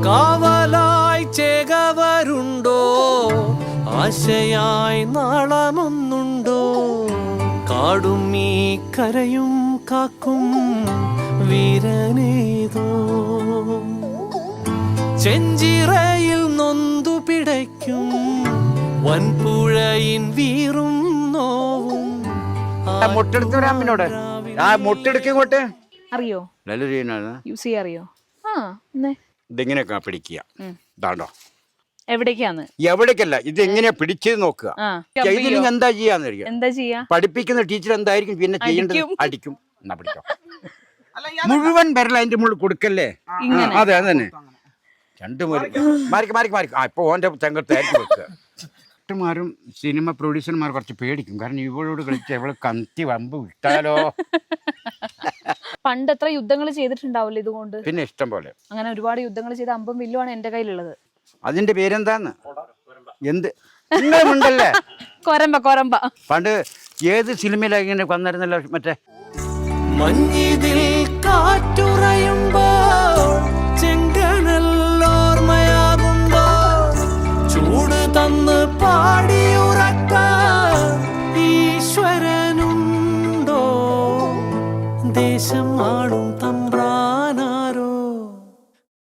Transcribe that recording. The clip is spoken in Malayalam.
കാവലായി ചേകവരുണ്ടോ ആശയായി നാളമൊന്നുണ്ടോ കാടും ഈ കരയും കാക്കും വീരനേതോ ചെഞ്ചിറയിൽ നൊന്തു പിടയ്ക്കും വൻപുഴയിൻ വീറും നോവും മുട്ടെടുത്തോട് ആ മുട്ടെടുക്കോട്ടെ അറിയോ യൂസ് അറിയോ? ഇതെങ്ങനെയൊക്കെ പിടിക്കുക ഇതാണ്ടോ എവിടേക്കാന്ന് എവിടേക്കല്ല ഇത് എങ്ങനെയാ പിടിച്ചത് നോക്കുക. ചെയ്തില്ലെങ്കിൽ എന്താ ചെയ്യാന്നറിയാം. എന്താ ചെയ്യാ? പഠിപ്പിക്കുന്ന ടീച്ചർ എന്തായിരിക്കും പിന്നെ ചെയ്യേണ്ടത്? അടിക്കും. എന്നാ പിടിച്ചോ. മുഴുവൻ വിരൽ അതിന്റെ മുകളിൽ കൊടുക്കല്ലേ. അതെ അത് തന്നെ. രണ്ടു മാറിക്ക് ഇപ്പൊ ഓന്റെ ചങ്കത്തായിരിക്കും വെക്കുക. ഡയറക്ടർമാരും സിനിമ പ്രൊഡ്യൂസർമാർ കുറച്ച് പേടിക്കും. കാരണം ഇവളോട് കളിച്ച് ഇവള് കന്തി വമ്പ് വിട്ടാലോ. പണ്ട് എത്ര യുദ്ധങ്ങൾ ചെയ്തിട്ടുണ്ടാവില്ല ഇതുകൊണ്ട്. പിന്നെ ഇഷ്ടം പോലെ അങ്ങനെ ഒരുപാട് യുദ്ധങ്ങൾ ചെയ്ത അമ്പും വില്ലുമാണ് എന്റെ കയ്യിലുള്ളത്. അതിന്റെ പേരെന്താന്ന്? എന്ത് ഉണ്ടല്ലേ? കൊരമ്പ. പണ്ട് ഏത് സിനിമയിലാ ഇങ്ങനെ വന്നിരുന്നല്ലോ മറ്റേ മഞ്ഞിതിൽ കാറ്റുറയുമ്പോ ചെങ്കനല്ലോർമ്മയാകുമ്പോ ചൂട് തന്ന് പാടിയുറക്ക ഈശ്വരനുണ്ടോ ദേശം ആടും തമ്പ